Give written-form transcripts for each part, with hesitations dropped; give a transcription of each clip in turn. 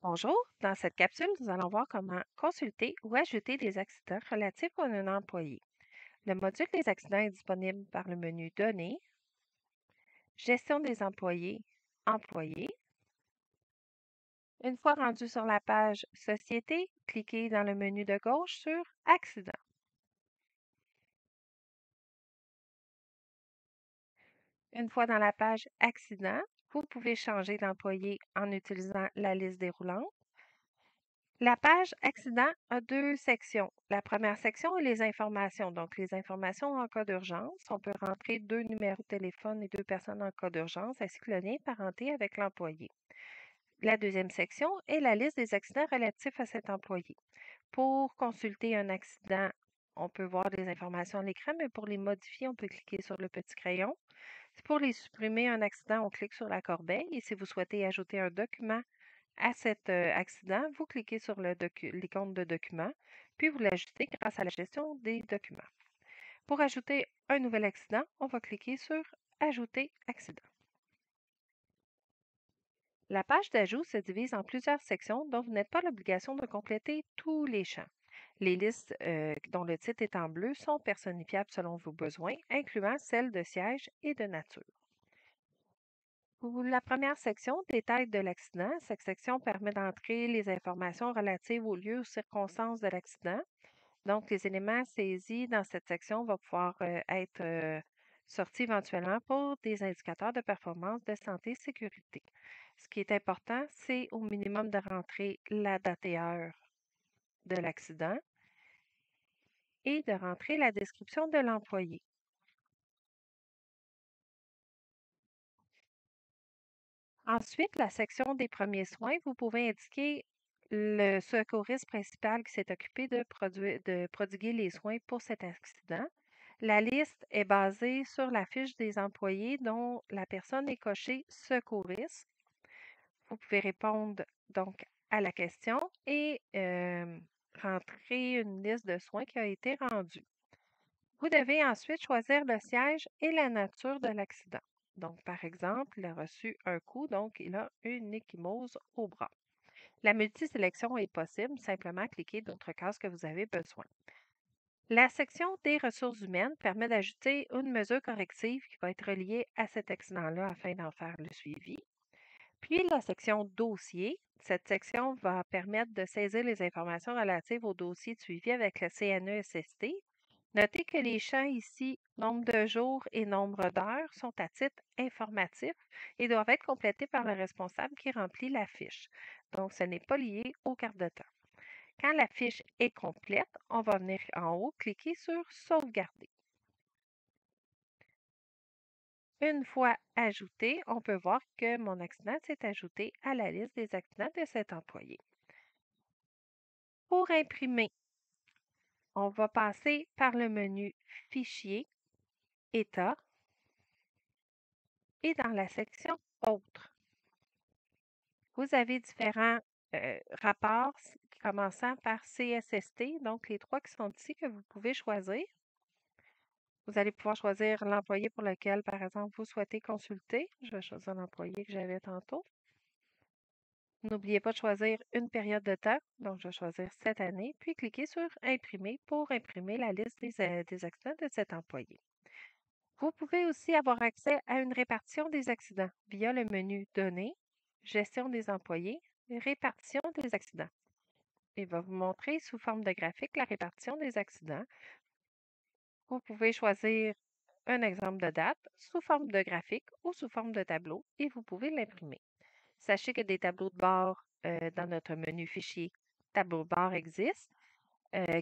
Bonjour, dans cette capsule, nous allons voir comment consulter ou ajouter des accidents relatifs à un employé. Le module des accidents est disponible par le menu Données, Gestion des employés, Employés. Une fois rendu sur la page Société, cliquez dans le menu de gauche sur Accidents. Une fois dans la page Accidents, vous pouvez changer d'employé en utilisant la liste déroulante. La page accident a deux sections. La première section est les informations. Donc, les informations en cas d'urgence. On peut rentrer deux numéros de téléphone et deux personnes en cas d'urgence, ainsi que le lien de parenté avec l'employé. La deuxième section est la liste des accidents relatifs à cet employé. Pour consulter un accident, on peut voir des informations à l'écran, mais pour les modifier, on peut cliquer sur le petit crayon. Pour les supprimer, un accident, on clique sur la corbeille. Et si vous souhaitez ajouter un document à cet accident, vous cliquez sur l'icône de document, puis vous l'ajoutez grâce à la gestion des documents. Pour ajouter un nouvel accident, on va cliquer sur Ajouter accident. La page d'ajout se divise en plusieurs sections dont vous n'êtes pas l'obligation de compléter tous les champs. Les listes dont le titre est en bleu sont personnifiables selon vos besoins, incluant celles de siège et de nature. Pour la première section, détails de l'accident. Cette section permet d'entrer les informations relatives au lieu ou circonstances de l'accident. Donc, les éléments saisis dans cette section vont pouvoir être sortis éventuellement pour des indicateurs de performance de santé et sécurité. Ce qui est important, c'est au minimum de rentrer la date et heure de l'accident et de rentrer la description de l'employé. Ensuite, la section des premiers soins, vous pouvez indiquer le secouriste principal qui s'est occupé de prodiguer les soins pour cet accident. La liste est basée sur la fiche des employés dont la personne est cochée secouriste. Vous pouvez répondre donc à la question et rentrer une liste de soins qui a été rendue. Vous devez ensuite choisir le siège et la nature de l'accident. Donc, par exemple, il a reçu un coup, donc il a une ecchymose au bras. La multisélection est possible, simplement cliquez d'autres cases que vous avez besoin. La section des ressources humaines permet d'ajouter une mesure corrective qui va être reliée à cet accident-là afin d'en faire le suivi. Puis la section dossier. Cette section va permettre de saisir les informations relatives au dossier de suivi avec le CNESST. Notez que les champs ici, nombre de jours et nombre d'heures, sont à titre informatif et doivent être complétés par le responsable qui remplit la fiche. Donc, ce n'est pas lié aux cartes de temps. Quand la fiche est complète, on va venir en haut, cliquer sur Sauvegarder. Une fois ajouté, on peut voir que mon accident s'est ajouté à la liste des accidents de cet employé. Pour imprimer, on va passer par le menu Fichier, État et dans la section Autres. Vous avez différents rapports commençant par CSST, donc les trois qui sont ici que vous pouvez choisir. Vous allez pouvoir choisir l'employé pour lequel, par exemple, vous souhaitez consulter. Je vais choisir l'employé que j'avais tantôt. N'oubliez pas de choisir une période de temps. Donc, je vais choisir cette année, puis cliquez sur Imprimer pour imprimer la liste des accidents de cet employé. Vous pouvez aussi avoir accès à une répartition des accidents via le menu Données, Gestion des employés, Répartition des accidents. Il va vous montrer sous forme de graphique la répartition des accidents. Vous pouvez choisir un exemple de date sous forme de graphique ou sous forme de tableau et vous pouvez l'imprimer. Sachez que des tableaux de bord dans notre menu fichier tableau de bord existent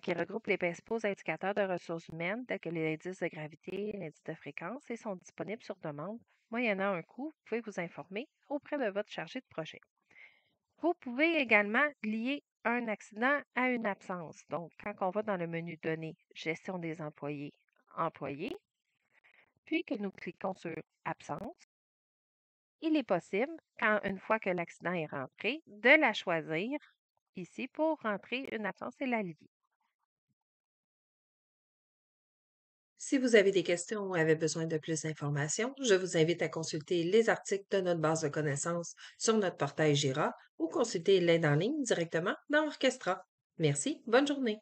qui regroupent les principaux indicateurs de ressources humaines tels que l'indice de gravité, l'indice de fréquence et sont disponibles sur demande. Moyennant un coût, vous pouvez vous informer auprès de votre chargé de projet. Vous pouvez également lier un accident à une absence. Donc, quand on va dans le menu Données, Gestion des employés, Employés, puis que nous cliquons sur Absence, il est possible, une fois que l'accident est rentré, de la choisir ici pour rentrer une absence et la lier. Si vous avez des questions ou avez besoin de plus d'informations, je vous invite à consulter les articles de notre base de connaissances sur notre portail Jira ou consulter l'aide en ligne directement dans Orchestra. Merci, bonne journée.